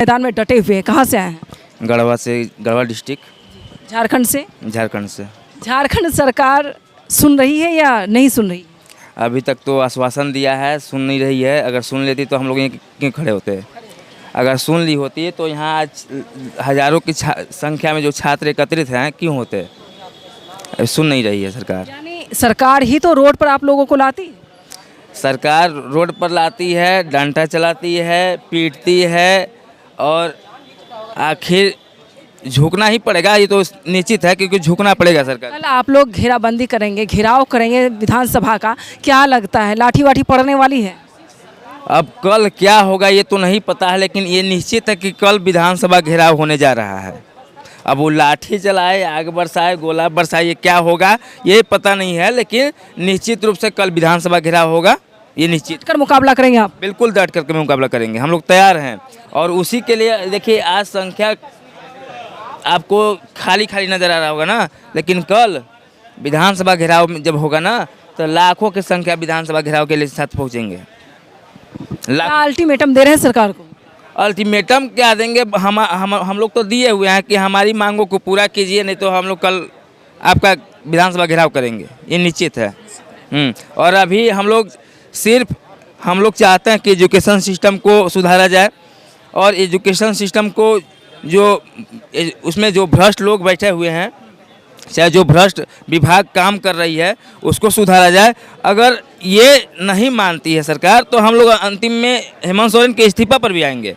मैदान में डटे हुए हैं, कहाँ से आए हैं? गढ़वा से, गढ़वा डिस्ट्रिक्ट, झारखंड से। झारखंड से। झारखंड सरकार सुन रही है या नहीं सुन रही? अभी तक तो आश्वासन दिया है, सुन नहीं रही है। अगर सुन लेती तो हम लोग यहाँ क्यों खड़े होते? अगर सुन ली होती तो यहाँ आज हज़ारों की संख्या में जो छात्र एकत्रित हैं क्यों होते? सुन नहीं रही है सरकार। यानी सरकार ही तो रोड पर आप लोगों को लाती? सरकार रोड पर लाती है, डंडा चलाती है, पीटती है और आखिर झुकना ही पड़ेगा। ये तो निश्चित है क्योंकि झुकना पड़ेगा सरकार। कल आप लोग घेराबंदी करेंगे, घेराव करेंगे विधानसभा का, क्या लगता है लाठी वाठी पड़ने वाली है? अब कल क्या होगा ये तो नहीं पता है, लेकिन ये निश्चित है कि कल विधानसभा घेराव होने जा रहा है। अब वो लाठी चलाए, आग बरसाए, गोला बरसाए, ये क्या होगा ये पता नहीं है, लेकिन निश्चित रूप से कल विधानसभा घेराव होगा, ये निश्चित कर मुकाबला करेंगे आप? बिल्कुल डट करके मुकाबला करेंगे, हम लोग तैयार हैं। और उसी के लिए देखिए आज संख्या आपको खाली खाली नज़र आ रहा होगा ना, लेकिन कल विधानसभा घेराव जब होगा ना तो लाखों की संख्या विधानसभा घेराव के लिए साथ पहुँचेंगे। अल्टीमेटम दे रहे हैं सरकार को? अल्टीमेटम क्या देंगे? हम लोग तो दिए हुए हैं कि हमारी मांगों को पूरा कीजिए, नहीं तो हम लोग कल आपका विधानसभा घेराव करेंगे, ये निश्चित है। और अभी हम लोग चाहते हैं कि एजुकेशन सिस्टम को सुधारा जाए और एजुकेशन सिस्टम को जो उसमें जो भ्रष्ट लोग बैठे हुए हैं, चाहे जो भ्रष्ट विभाग काम कर रही है उसको सुधारा जाए। अगर ये नहीं मानती है सरकार तो हम लोग अंतिम में हेमंत सोरेन के इस्तीफा पर भी आएंगे,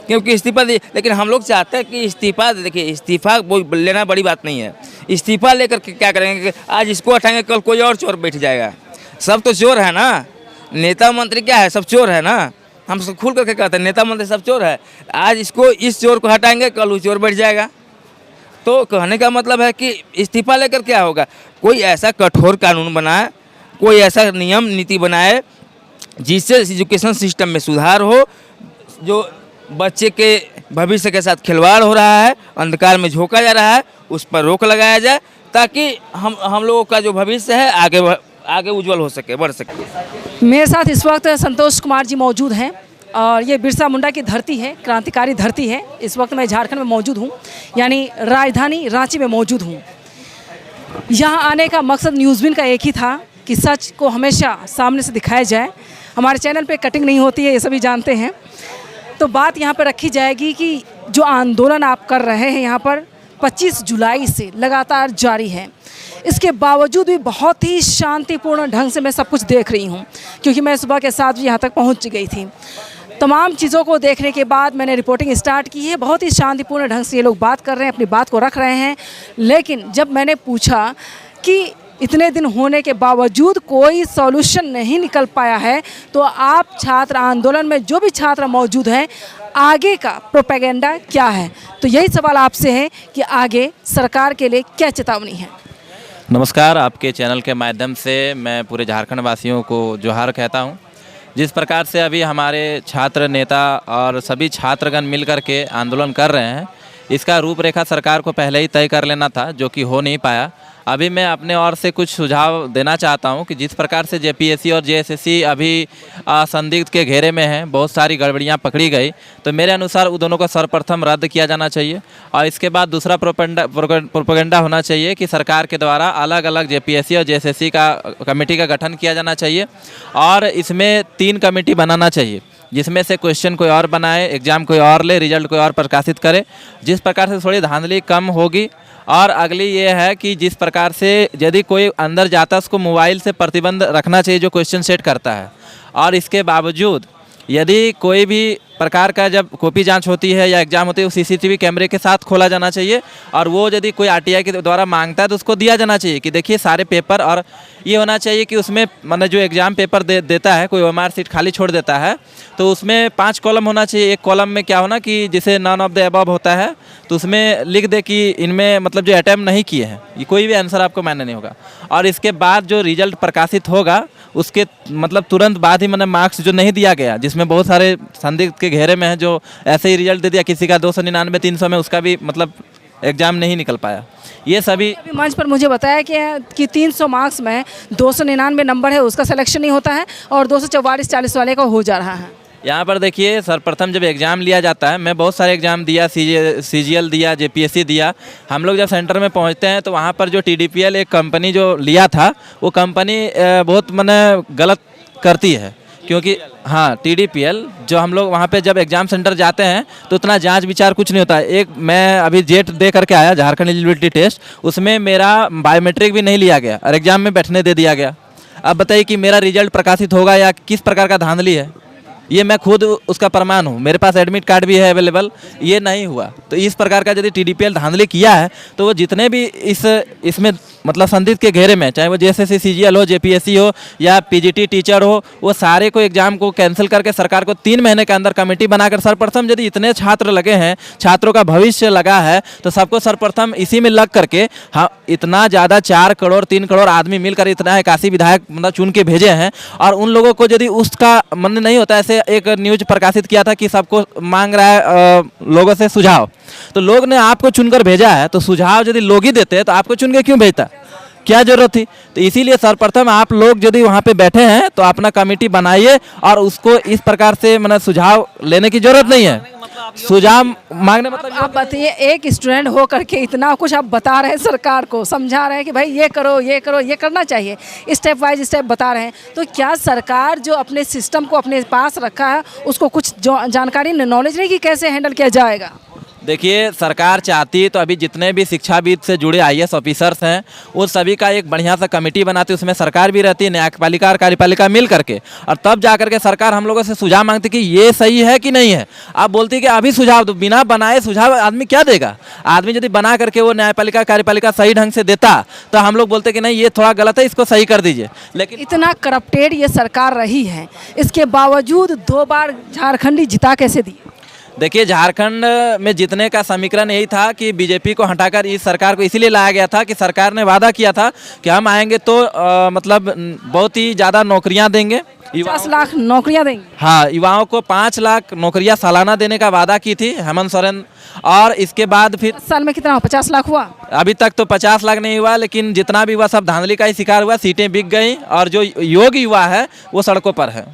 क्योंकि इस्तीफा लेकिन हम लोग चाहते हैं कि इस्तीफा, देखिए इस्तीफा वो लेना बड़ी बात नहीं है। इस्तीफा लेकर के क्या करेंगे कि आज इसको हटाएंगे कल कोई और चोर बैठ जाएगा। सब तो चोर है ना, नेता मंत्री क्या है, सब चोर है ना। हम सब खुल करके कहते हैं नेता मंत्री सब चोर है। आज इसको इस चोर को हटाएंगे कल वो चोर बैठ जाएगा। तो कहने का मतलब है कि इस्तीफा लेकर क्या होगा? कोई ऐसा कठोर कानून बनाए, कोई ऐसा नियम नीति बनाए जिससे एजुकेशन सिस्टम में सुधार हो। जो बच्चे के भविष्य के साथ खिलवाड़ हो रहा है, अंधकार में झोंका जा रहा है, उस पर रोक लगाया जाए ताकि हम लोगों का जो भविष्य है आगे उज्जवल हो सके, बढ़ सके। मेरे साथ इस वक्त संतोष कुमार जी मौजूद हैं और ये बिरसा मुंडा की धरती है, क्रांतिकारी धरती है। इस वक्त मैं झारखंड में मौजूद हूँ, यानी राजधानी रांची में मौजूद हूँ। यहाँ आने का मकसद न्यूज़बिन का एक ही था कि सच को हमेशा सामने से दिखाया जाए। हमारे चैनल पे कटिंग नहीं होती है, ये सभी जानते हैं। तो बात यहाँ पर रखी जाएगी कि जो आंदोलन आप कर रहे हैं यहाँ पर 25 जुलाई से लगातार जारी है, इसके बावजूद भी बहुत ही शांतिपूर्ण ढंग से मैं सब कुछ देख रही हूँ, क्योंकि मैं सुबह के 7 बजे यहाँ तक पहुँच गई थी। तमाम चीज़ों को देखने के बाद मैंने रिपोर्टिंग स्टार्ट की है। बहुत ही शांतिपूर्ण ढंग से ये लोग बात कर रहे हैं, अपनी बात को रख रहे हैं। लेकिन जब मैंने पूछा कि इतने दिन होने के बावजूद कोई सॉल्यूशन नहीं निकल पाया है, तो आप छात्र आंदोलन में जो भी छात्र मौजूद हैं, आगे का प्रोपेगेंडा क्या है? तो यही सवाल आपसे है कि आगे सरकार के लिए क्या चेतावनी है? नमस्कार, आपके चैनल के माध्यम से मैं पूरे झारखंड वासियों को जोहार कहता हूं। जिस प्रकार से अभी हमारे छात्र नेता और सभी छात्रगण मिलकर के आंदोलन कर रहे हैं, इसका रूपरेखा सरकार को पहले ही तय कर लेना था, जो कि हो नहीं पाया। अभी मैं अपने ओर से कुछ सुझाव देना चाहता हूं कि जिस प्रकार से जेपीएससी और जेएसएससी अभी संदिग्ध के घेरे में हैं, बहुत सारी गड़बड़ियां पकड़ी गई, तो मेरे अनुसार उन दोनों को सर्वप्रथम रद्द किया जाना चाहिए। और इसके बाद दूसरा प्रोपेगेंडा होना चाहिए कि सरकार के द्वारा अलग अलग जेपीएससी और जेएसएससी का कमेटी का गठन किया जाना चाहिए और इसमें 3 कमेटी बनाना चाहिए, जिसमें से क्वेश्चन कोई और बनाए, एग्ज़ाम कोई और ले, रिजल्ट कोई और प्रकाशित करे। जिस प्रकार से थोड़ी धांधली कम होगी। और अगली ये है कि जिस प्रकार से यदि कोई अंदर जाता है उसको मोबाइल से प्रतिबंध रखना चाहिए जो क्वेश्चन सेट करता है। और इसके बावजूद यदि कोई भी प्रकार का जब कॉपी जांच होती है या एग्ज़ाम होती है, वो सीसीटीवी कैमरे के साथ खोला जाना चाहिए। और वो यदि कोई आरटीआई के द्वारा मांगता है तो उसको दिया जाना चाहिए कि देखिए सारे पेपर। और ये होना चाहिए कि उसमें मतलब जो एग्ज़ाम पेपर देता है, कोई ओएमआर सीट खाली छोड़ देता है तो उसमें 5 कॉलम होना चाहिए। एक कॉलम में क्या होना कि जिसे नॉन ऑफ द अबव होता है तो उसमें लिख दे कि इनमें मतलब जो अटैम्प्ट नहीं किए हैं, ये कोई भी आंसर आपको मान्य नहीं होगा। और इसके बाद जो रिजल्ट प्रकाशित होगा उसके मतलब तुरंत बाद ही मैंने मार्क्स जो नहीं दिया गया, जिसमें बहुत सारे संदिग्ध के घेरे में है जो ऐसे ही रिजल्ट दे दिया, किसी का 299 300 में उसका भी मतलब एग्ज़ाम नहीं निकल पाया। ये सभी मंच पर मुझे बताया कि 300 मार्क्स में 299 नंबर है, उसका सिलेक्शन नहीं होता है और 244 40 वाले का हो जा रहा है। यहाँ पर देखिए, सर्वप्रथम जब एग्ज़ाम लिया जाता है, मैं बहुत सारे एग्ज़ाम दिया, CGL दिया, JPSC दिया। हम लोग जब सेंटर में पहुँचते हैं तो वहाँ पर जो TDPL एक कंपनी जो लिया था, वो कंपनी बहुत माने गलत करती है, क्योंकि हाँ TDPL जो हम लोग वहाँ पे जब एग्ज़ाम सेंटर जाते हैं तो उतना जांच विचार कुछ नहीं होता है। एक मैं अभी जेट दे करके आया, झारखंड एलिजिबिलिटी टेस्ट, उसमें मेरा बायोमेट्रिक भी नहीं लिया गया और एग्ज़ाम में बैठने दे दिया गया। अब बताइए कि मेरा रिजल्ट प्रकाशित होगा या किस प्रकार का धांधली है, ये मैं खुद उसका प्रमाण हूँ। मेरे पास एडमिट कार्ड भी है अवेलेबल, ये नहीं हुआ। तो इस प्रकार का यदि TDPL धांधली किया है तो वो जितने भी इसमें मतलब संदिग्ध के घेरे में, चाहे वो JSSC CGL हो, JPSC हो या PGT टीचर हो, वो सारे को एग्जाम को कैंसिल करके सरकार को 3 महीने के अंदर कमेटी बनाकर सर्वप्रथम यदि इतने छात्र लगे हैं, छात्रों का भविष्य लगा है, तो सबको सर्वप्रथम इसी में लग करके हाँ इतना ज़्यादा 4 करोड़ 3 करोड़ आदमी मिलकर इतना 81 विधायक मतलब चुन के भेजे हैं, और उन लोगों को यदि उसका मन नहीं होता, ऐसे एक न्यूज प्रकाशित किया था कि सबको मांग रहा है लोगों से सुझाव, तो लोग ने आपको चुनकर भेजा है, तो सुझाव यदि लोग ही देते तो आपको चुन के क्यों भेजता, क्या जरूरत थी। तो इसीलिए सर्वप्रथम आप लोग यदि वहाँ पे बैठे हैं तो अपना कमेटी बनाइए, और उसको इस प्रकार से मतलब सुझाव लेने की जरूरत नहीं है, सुझाव मांगने मतलब आप बताइए, एक स्टूडेंट हो करके इतना कुछ आप बता रहे हैं सरकार को, समझा रहे हैं कि भाई ये करो ये करो, ये करना चाहिए, स्टेप वाइज स्टेप बता रहे हैं, तो क्या सरकार जो अपने सिस्टम को अपने पास रखा है उसको कुछ जानकारी नॉलेज नहीं कि कैसे हैंडल किया जाएगा। देखिए, सरकार चाहती तो अभी जितने भी शिक्षाविद से जुड़े IAS ऑफिसर्स हैं वो सभी का एक बढ़िया सा कमेटी बनाती, उसमें सरकार भी रहती है, न्यायपालिका और कार्यपालिका मिल करके, और तब जा करके सरकार हम लोगों से सुझाव मांगती कि ये सही है कि नहीं है। आप बोलती है कि अभी सुझाव दो, बिना बनाए सुझाव आदमी क्या देगा। आदमी यदि बना करके वो न्यायपालिका कार्यपालिका सही ढंग से देता तो हम लोग बोलते कि नहीं ये थोड़ा गलत है, इसको सही कर दीजिए। लेकिन इतना करप्टेड ये सरकार रही है, इसके बावजूद 2 बार झारखंडी जिता कैसे दिए। देखिए, झारखंड में जीतने का समीकरण यही था कि बीजेपी को हटाकर इस सरकार को इसीलिए लाया गया था कि सरकार ने वादा किया था कि हम आएंगे तो मतलब बहुत ही ज़्यादा नौकरियां देंगे, 50 लाख नौकरियां देंगे। हाँ, युवाओं को 5 लाख नौकरियां सालाना देने का वादा की थी हेमंत सोरेन, और इसके बाद फिर 10 साल में कितना 50 लाख हुआ। अभी तक तो 50 लाख नहीं हुआ, लेकिन जितना भी हुआ सब धांधली का ही शिकार हुआ, सीटें बिक गई, और जो योग्य युवा है वो सड़कों पर है,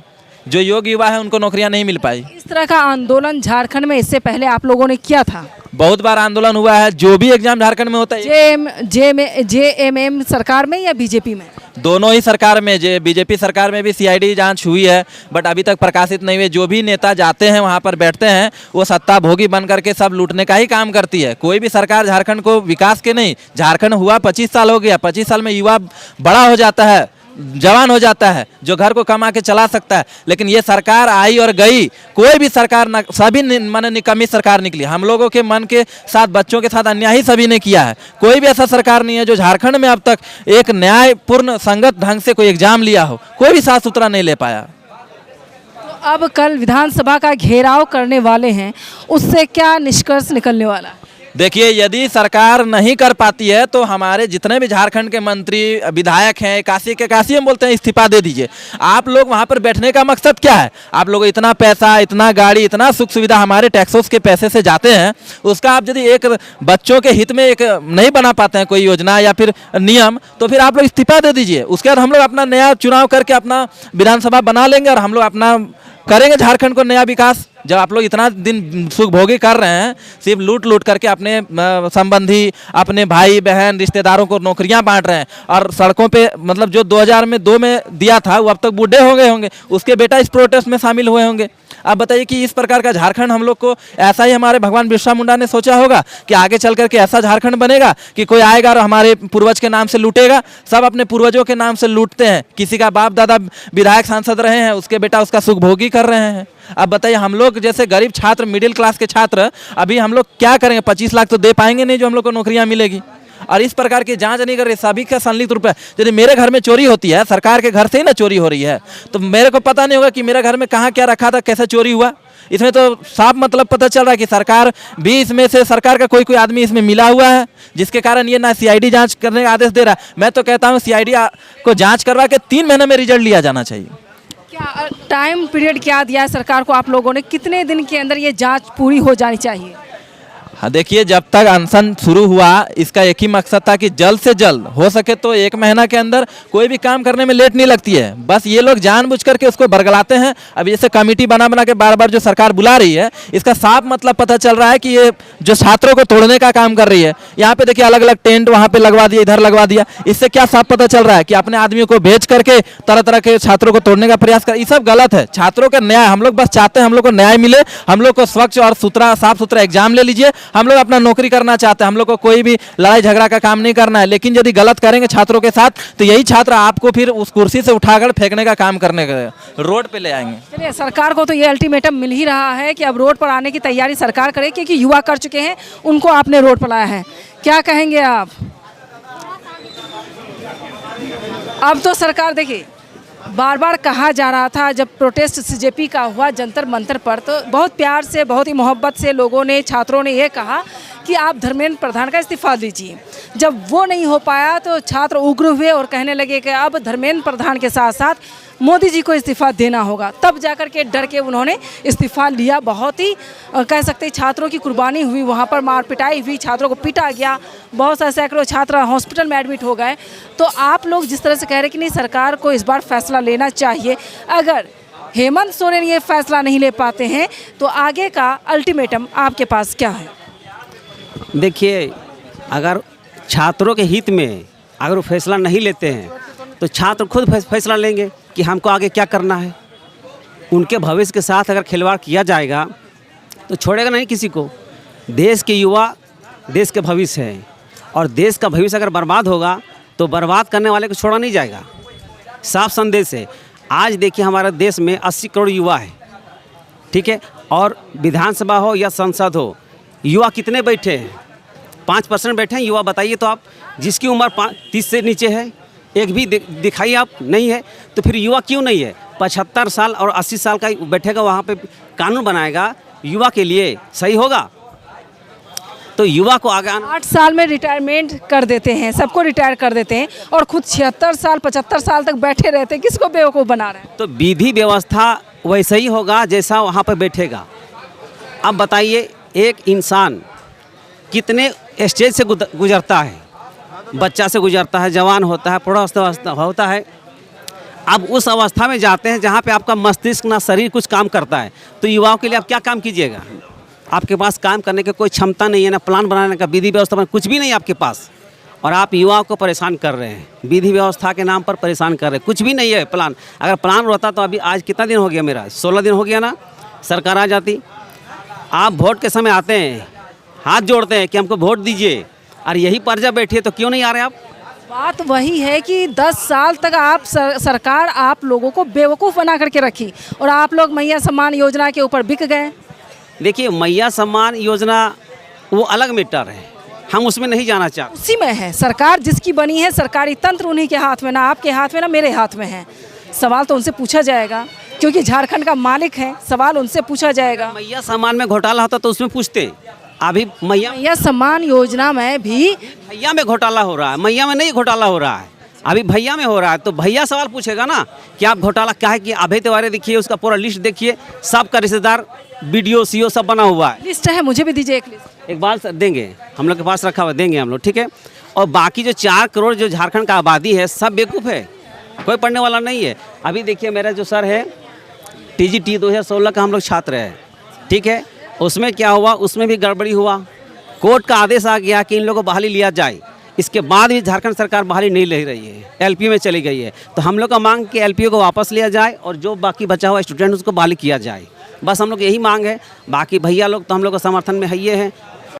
जो योग्य युवा है उनको नौकरियां नहीं मिल पाई। इस तरह का आंदोलन झारखंड में इससे पहले आप लोगों ने किया था। बहुत बार आंदोलन हुआ है, जो भी एग्जाम झारखंड में होता है, JMM सरकार में या बीजेपी में, दोनों ही सरकार में, बीजेपी सरकार में भी CID जांच हुई है, बट अभी तक प्रकाशित नहीं हुई। जो भी नेता जाते हैं वहां पर बैठते हैं, वो सत्ता भोगी बन करके सब लूटने का ही काम करती है। कोई भी सरकार झारखंड को विकास के नहीं, झारखंड हुआ 25 साल हो गया, 25 साल में युवा बड़ा हो जाता है, जवान हो जाता है, जो घर को कमा के चला सकता है, लेकिन ये सरकार आई और गई, कोई भी सरकार न, सभी मन निकम्मी सरकार निकली। हम लोगों के मन के साथ, बच्चों के साथ अन्याय ही सभी ने किया है। कोई भी ऐसा सरकार नहीं है जो झारखंड में अब तक एक न्यायपूर्ण संगत ढंग से कोई एग्जाम लिया हो, कोई भी साफ सुथरा नहीं ले पाया। तो अब कल विधानसभा का घेराव करने वाले हैं, उससे क्या निष्कर्ष निकलने वाला है। देखिए, यदि सरकार नहीं कर पाती है तो हमारे जितने भी झारखंड के मंत्री विधायक हैं, 81 हम बोलते हैं, इस्तीफा दे दीजिए। आप लोग वहां पर बैठने का मकसद क्या है। आप लोग इतना पैसा, इतना गाड़ी, इतना सुख सुविधा हमारे टैक्सों के पैसे से जाते हैं, उसका आप यदि एक बच्चों के हित में एक नहीं बना पाते हैं कोई योजना या फिर नियम, तो फिर आप लोग इस्तीफा दे दीजिए। उसके बाद हम लोग अपना नया चुनाव करके अपना विधानसभा बना लेंगे और हम लोग अपना करेंगे झारखंड को नया विकास। जब आप लोग इतना दिन सुख भोगी कर रहे हैं, सिर्फ लूट लूट करके अपने संबंधी, अपने भाई बहन रिश्तेदारों को नौकरियां बांट रहे हैं, और सड़कों पे मतलब जो 2002 में दिया था वो अब तक बूढ़े हो गए होंगे, उसके बेटा इस प्रोटेस्ट में शामिल हुए होंगे। आप बताइए कि इस प्रकार का झारखंड हम लोग को, ऐसा ही हमारे भगवान बिरसा मुंडा ने सोचा होगा कि आगे चल करके ऐसा झारखंड बनेगा कि कोई आएगा और हमारे पूर्वज के नाम से लूटेगा। सब अपने पूर्वजों के नाम से लूटते हैं, किसी का बाप दादा विधायक सांसद रहे हैं, उसके बेटा उसका सुख भोगी कर रहे हैं। अब बताइए, हम लोग जैसे गरीब छात्र, मिडिल क्लास के छात्र, अभी हम लोग क्या करेंगे। 25 लाख तो दे पाएंगे नहीं जो हम लोग को नौकरियां मिलेगी, और इस प्रकार की जांच नहीं कर रही। सभी का संलिप्त रूप है। यदि मेरे घर में चोरी होती है, सरकार के घर से ही ना चोरी हो रही है, तो मेरे को पता नहीं होगा कि मेरे घर में कहाँ क्या रखा था, कैसे चोरी हुआ। इसमें तो साफ मतलब पता चल रहा है कि सरकार भी इसमें से, सरकार का कोई आदमी इसमें मिला हुआ है, जिसके कारण ये ना CID जांच करने का आदेश दे रहा है। मैं तो कहता हूँ CID को जांच करवा के 3 महीने में रिजल्ट लिया जाना चाहिए। क्या टाइम पीरियड क्या दिया है सरकार को आप लोगों ने, कितने दिन के अंदर ये जांच पूरी हो जानी चाहिए। देखिए, जब तक अनशन शुरू हुआ इसका एक ही मकसद था कि जल्द से जल्द हो सके तो 1 महीना के अंदर कोई भी काम करने में लेट नहीं लगती है। बस ये लोग जानबूझ करके उसको बरगलाते हैं। अब जैसे कमेटी बना बना के बार बार जो सरकार बुला रही है, इसका साफ मतलब पता चल रहा है कि ये जो छात्रों को तोड़ने का काम कर रही है। यहाँ पे देखिए अलग अलग टेंट वहाँ पे लगवा दिया, इधर लगवा दिया। इससे क्या साफ पता चल रहा है कि अपने आदमियों को भेज करके तरह तरह के छात्रों को तोड़ने का प्रयास कर। ये सब गलत है। छात्रों का न्याय हम लोग बस चाहते हैं, हम लोग को न्याय मिले, हम लोग को स्वच्छ और साफ सुथरा एग्जाम ले लीजिए। हम लोग अपना नौकरी करना चाहते हैं, हम लोग को कोई भी लड़ाई झगड़ा का काम नहीं करना है। लेकिन यदि गलत करेंगे छात्रों के साथ तो यही छात्र आपको फिर उस कुर्सी से उठाकर फेंकने का काम करने का रोड पे ले आएंगे। चलिए, सरकार को तो ये अल्टीमेटम मिल ही रहा है कि अब रोड पर आने की तैयारी सरकार करे, क्योंकि युवा कर चुके हैं, उनको आपने रोड पर लाया है। क्या कहेंगे आप? अब तो सरकार, देखिए बार बार कहा जा रहा था जब प्रोटेस्ट सीजेपी का हुआ जंतर मंतर पर, तो बहुत प्यार से, बहुत ही मोहब्बत से लोगों ने, छात्रों ने ये कहा कि आप धर्मेंद्र प्रधान का इस्तीफा दीजिए। जब वो नहीं हो पाया तो छात्र उग्र हुए और कहने लगे कि अब धर्मेंद्र प्रधान के साथ साथ मोदी जी को इस्तीफा देना होगा। तब जाकर के डर के उन्होंने इस्तीफा लिया। बहुत ही कह सकते हैं छात्रों की कुर्बानी हुई, वहाँ पर मार पिटाई हुई, छात्रों को पीटा गया, बहुत सारे सैकड़ों छात्र हॉस्पिटल में एडमिट हो गए। तो आप लोग जिस तरह से कह रहे हैं कि नहीं, सरकार को इस बार फैसला लेना चाहिए, अगर हेमंत सोरेन ये फैसला नहीं ले पाते हैं तो आगे का अल्टीमेटम आपके पास क्या है? देखिए, अगर छात्रों के हित में अगर वो फैसला नहीं लेते हैं तो छात्र खुद फैसला लेंगे कि हमको आगे क्या करना है। उनके भविष्य के साथ अगर खिलवाड़ किया जाएगा तो छोड़ेगा नहीं किसी को। देश के युवा देश के भविष्य है, और देश का भविष्य अगर बर्बाद होगा तो बर्बाद करने वाले को छोड़ा नहीं जाएगा। साफ संदेश है। आज देखिए, हमारे देश में 80 करोड़ युवा है, ठीक है, और विधानसभा हो या संसद हो, युवा कितने बैठे हैं? 5% बैठे हैं युवा। बताइए तो आप, जिसकी उम्र 30 से नीचे है, एक भी दिखाइए आप, नहीं है। तो फिर युवा क्यों नहीं है? 75 साल और 80 साल का बैठेगा, वहाँ पे कानून बनाएगा, युवा के लिए सही होगा? तो युवा को आगे 8 साल में रिटायरमेंट कर देते हैं, सबको रिटायर कर देते हैं, और खुद 76 साल 75 साल तक बैठे रहते हैं। किसको बेवकूफ़ बना रहे हैं? तो विधि व्यवस्था वैसे ही होगा जैसा वहाँ पर बैठेगा। अब बताइए, एक इंसान कितने स्टेज से गुजरता है? बच्चा से गुजरता है, जवान होता है, प्रौढ़ावस्था होता है। अब उस अवस्था में जाते हैं जहाँ पे आपका मस्तिष्क ना शरीर कुछ काम करता है। तो युवाओं के लिए आप क्या काम कीजिएगा? आपके पास काम करने की कोई क्षमता नहीं है, ना प्लान बनाने का, विधि व्यवस्था कुछ भी नहीं है आपके पास, और आप युवाओं को परेशान कर रहे हैं। विधि व्यवस्था के नाम पर परेशान कर रहे हैं। कुछ भी नहीं है प्लान। अगर प्लान रहता तो अभी आज कितना दिन हो गया मेरा? 16 दिन हो गया ना, सरकार आ जाती। आप वोट के समय आते हैं, हाथ जोड़ते हैं कि हमको वोट दीजिए, और यही पर जब बैठिए तो क्यों नहीं आ रहे आप? बात वही है कि 10 साल तक आप सरकार आप लोगों को बेवकूफ़ बना करके रखी, और आप लोग मैया सम्मान योजना के ऊपर बिक गए। देखिए, मैया सम्मान योजना वो अलग मैटर है, हम उसमें नहीं जाना चाहते। उसी में है सरकार जिसकी बनी है, सरकारी तंत्र उन्हीं के हाथ में, ना आपके हाथ में ना मेरे हाथ में है। सवाल तो उनसे पूछा जाएगा, क्योंकि झारखंड का मालिक है, सवाल उनसे पूछा जाएगा। मैया सम्मान में घोटाला होता तो उसमें पूछते। अभी मैया सम्मान योजना में भी भैया में घोटाला हो रहा है, मैया में नहीं घोटाला हो रहा है, अभी भैया में हो रहा है। तो भैया सवाल पूछेगा ना कि आप घोटाला क्या है कि अभय तिवारी देखिए, उसका पूरा लिस्ट देखिए, सबका रिश्तेदार BDO CO सब बना हुआ है। लिस्ट है, मुझे भी दीजिए एक लिस्ट। एक बार देंगे, हम लोग के पास रखा हुआ, देंगे हम लोग, ठीक है। और बाकी जो 4 करोड़ जो झारखंड का आबादी है, सब बेवकूफ़ है, कोई पढ़ने वाला नहीं है। अभी देखिए, मेरा जो सर है TGT 2016 का हम लोग छात्र है, ठीक है। उसमें क्या हुआ? उसमें भी गड़बड़ी हुआ। कोर्ट का आदेश आ गया कि इन लोगों को बहाली लिया जाए। इसके बाद भी झारखंड सरकार बहाली नहीं ले रही है, LPO में चली गई है। तो हम लोग का मांग कि LPO को वापस लिया जाए, और जो बाकी बचा हुआ स्टूडेंट उसको बहाली किया जाए। बस हम लोग यही मांग है। बाकी भैया लोग तो हम लोग का समर्थन में है, ये हैं।